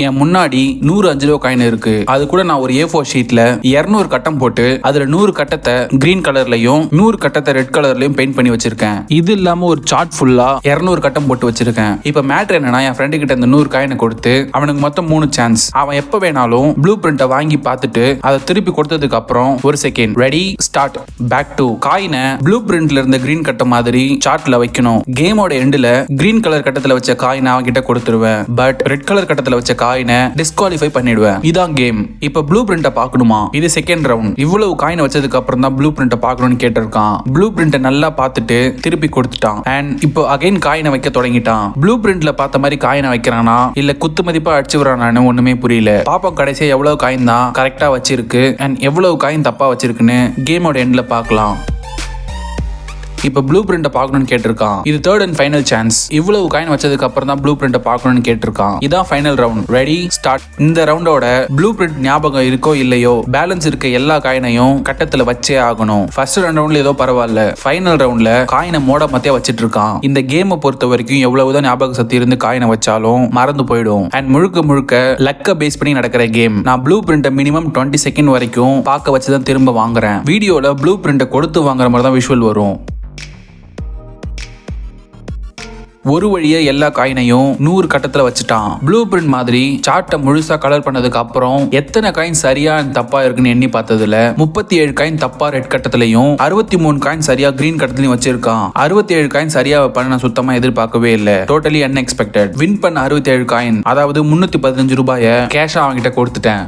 என் முன்னாடி 100 5 ரூபா காயின் இருக்கு. அது கூட நான் ஒரு A4 ஷீட்ல 200 கட்டம் போட்டு அதுல 100 கட்டத்தை கிரீன் கலர்லயும் 100 கட்டத்தை ரெட் கலர்லயும் பெயிண்ட் பண்ணி வச்சிருக்கேன். இது இல்லாம ஒரு சார்ட் ஃபுல்லா 200 கட்டம் போட்டு வச்சிருக்கேன். இப்ப மேட்டர் என்னன்னா, என் ஃப்ரெண்டு கிட்ட இந்த 100 காயினை கொடுத்து அவனுக்கு மொத்தம் 3 சான்ஸ். அவன் எப்ப வேணாலும் ப்ளூ பிரிண்ட்டை வாங்கி பார்த்துட்டு அதை திருப்பி கொடுத்ததுக்கு அப்புறம் ஒரு second ready start back to காயினை ப்ளூ பிரிண்ட்ல இருந்த கிரீன் கட்ட மாதிரி சார்ட்ல வைக்கணும். கேமோட எண்டுல கிரீன் கலர் கட்டத்துல வச்ச காயினை அவன் கிட்ட கொடுத்துருவேன். பட் ரெட் கலர் கட்டத்துல வச்ச காயினை டிஸ்குவாலிஃபை பண்ணிடுவேன். இதான் கேம். இப்ப ப்ளூ பிரிண்ட்டை பார்க்கணுமா? இது செகண்ட் ரவுண்ட். இவ்வளவு காயின் வச்சதுக்கு அப்புறம் தான் ப்ளூ பிரிண்ட்டை பார்க்கணும்னு கேட்டிருக்கான். ப்ளூ பிரிண்ட்டை நல்லா பார்த்துட்டு திருப்பி கொடுத்துட்டான். அண்ட் இப்போ அகைன் காயினை வைக்க தொடங்கிட்டான். ப்ளூ பிரிண்ட்ல பார்த்த மாதிரி காயினை வைக்கிறானா இல்ல குத்து மதிப்பா அடிச்சு விடுறானு ஒண்ணுமே புரியல. பாப்போம் கடைசியா எவ்வளவு காயின் தான் கரெக்டா வச்சிருக்கு அண்ட் எவ்வளவு காயின் தப்பா வச்சிருக்குன்னு கேமோட எண்ட்ல பார்க்கலாம். இப்ப ப்ளூ பிரிண்ட்டை பார்க்கணும்னு கேட்டிருக்கான். இது தேர்ட் அண்ட் ஃபைனல் சான்ஸ். இவ்வளவு காயின் வச்சதுக்கு அப்புறம் தான் ப்ளூ பிரிண்ட்டை பார்க்கணும்னு கேட்டிருக்கான். இதான் ஃபைனல் ரவுண்ட். Ready start. இந்த ரவுண்டோட ப்ளூ பிரிண்ட் ஞாபகம் இருக்கோ இல்லையோ, பேலன்ஸ் இருக்க எல்லா காயினையும் கட்டத்துல வச்சே ஆகணும். ஃபர்ஸ்ட் ரவுண்ட்ல ஏதோ பரவாயில்ல, ஃபைனல் ரவுண்ட்ல காயினை மோட மத்திய வச்சிட்டு இருக்கான். இந்த கேமை பொறுத்த வரைக்கும் எவ்வளவுதான் ஞாபக சக்தி இருந்து காயினை வச்சாலும் மறந்து போயிடும். அண்ட் முழுக்க முழுக்க லக்க பேஸ் பண்ணி நடக்கிற கேம். நான் ப்ளூ பிரிண்ட்டை மினிமம் 20 செகண்ட் வரைக்கும் பார்க்க வச்சுதான் திரும்ப வாங்குறேன். வீடியோல ப்ளூ பிரிண்ட்டை கொடுத்து வாங்குற மாதிரி தான் விஷுவல் வரும். ஒரு வழியா எல்லா காயினையும் 100 கட்டத்துல வச்சுட்டான். ப்ளூ பிரிண்ட் மாதிரி சார்ட்டை முழுசா கலர் பண்ணதுக்கு அப்புறம் எத்தனை காயின் சரியா தப்பா இருக்குன்னு எண்ணி பார்த்ததுல 37 காயின் தப்பா ரெட் கட்டத்திலையும் 63 காயின் சரியா கிரீன் கட்டத்திலையும் வச்சிருக்கான். 67 காயின் சரியா வைப்பான்னு நான் சுத்தமா எதிர்பார்க்கவே இல்லை. Totally unexpected. வின் பண்ண 67 காயின், அதாவது 315 ரூபாயை கேஷா அவன்கிட்ட கொடுத்துட்டேன்.